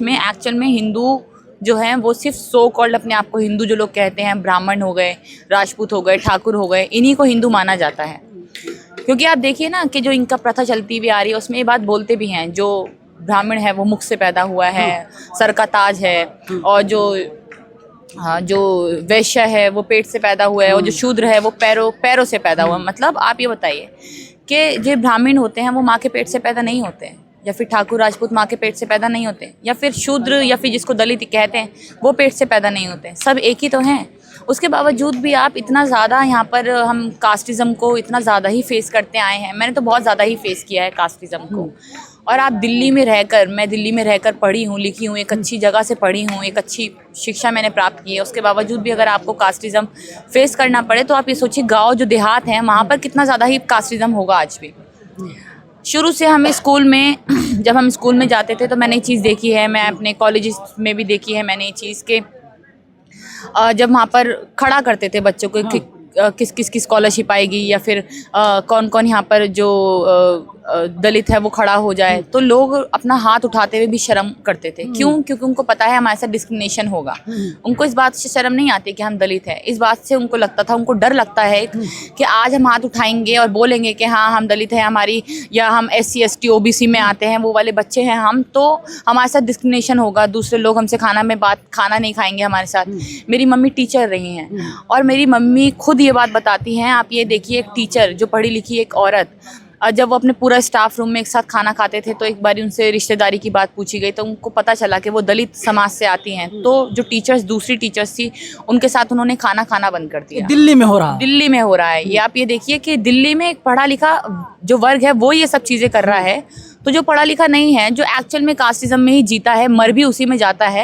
देश में एक्चुअल में हिंदू जो हैं वो सिर्फ सो कॉल्ड अपने आप को हिंदू जो लोग कहते हैं, ब्राह्मण हो गए, राजपूत हो गए, ठाकुर हो गए, इन्हीं को हिंदू माना जाता है। क्योंकि आप देखिए ना कि जो इनका प्रथा चलती हुई आ रही है उसमें ये बात बोलते भी हैं, जो ब्राह्मण है वो मुख से पैदा हुआ है, सर का ताज है, और जो वैश्य है वो पेट से पैदा हुआ है, और जो शूद्र है वो पैरों से पैदा हुआ। मतलब आप ये बताइए कि जो ब्राह्मण होते हैं वो माँ के पेट से पैदा नहीं होते हैं, या फिर ठाकुर राजपूत माँ के पेट से पैदा नहीं होते, या फिर शूद्र या फिर जिसको दलित कहते हैं वो पेट से पैदा नहीं होते, सब एक ही तो हैं। उसके बावजूद भी आप इतना ज़्यादा यहाँ पर हम कास्टिज़म को इतना ज़्यादा ही फेस करते आए हैं। मैंने तो बहुत ज़्यादा ही फेस किया है कास्टिज़म को। और आप दिल्ली में रहकर, मैं दिल्ली में रहकर पढ़ी हूँ, लिखी हूँ, एक अच्छी जगह से पढ़ी हूँ, एक अच्छी शिक्षा मैंने प्राप्त की है, उसके बावजूद भी अगर आपको कास्टिज़म फेस करना पड़े तो आप ये सोचिए गाँव जो देहात हैं वहाँ पर कितना ज़्यादा ही कास्टिज़म होगा आज भी। शुरू से हमें स्कूल में जब हम स्कूल में जाते थे तो मैंने ये चीज़ देखी है, मैं अपने कॉलेज में भी देखी है मैंने ये चीज़ के जब वहाँ पर खड़ा करते थे बच्चों को किस किस की स्कॉलरशिप आएगी, या फिर कौन कौन यहाँ पर जो दलित है वो खड़ा हो जाए, तो लोग अपना हाथ उठाते हुए भी शर्म करते थे। क्यों? क्योंकि उनको पता है हमारे साथ डिस्क्रिमिनेशन होगा। उनको इस बात से शर्म नहीं आती कि हम दलित हैं, इस बात से उनको लगता था, उनको डर लगता है कि आज हम हाथ उठाएंगे और बोलेंगे कि हाँ हम दलित हैं, हमारी या हम SC ST OBC में आते हैं, वो वाले बच्चे हैं हम, तो हमारे साथ डिस्क्रिमिनेशन होगा, दूसरे लोग हमसे खाना नहीं खाएंगे हमारे साथ। मेरी मम्मी टीचर रही हैं और मेरी मम्मी खुद ये बात बताती हैं। आप ये देखिए, एक टीचर जो पढ़ी लिखी एक औरत, जब वो अपने पूरा स्टाफ रूम में एक साथ खाना खाते थे तो एक बार उनसे रिश्तेदारी की बात पूछी गई तो उनको पता चला कि वो दलित समाज से आती हैं। तो जो टीचर्स, दूसरी टीचर्स थी, उनके साथ उन्होंने खाना बंद कर दिया। दिल्ली में हो रहा है। दिल्ली में हो रहा है ये। आप ये देखिए कि दिल्ली में एक पढ़ा लिखा जो वर्ग है वो ये सब चीज़ें कर रहा है, तो जो पढ़ा लिखा नहीं है, जो एक्चुअल में कास्टिज्म में ही जीता है, मर भी उसी में जाता है,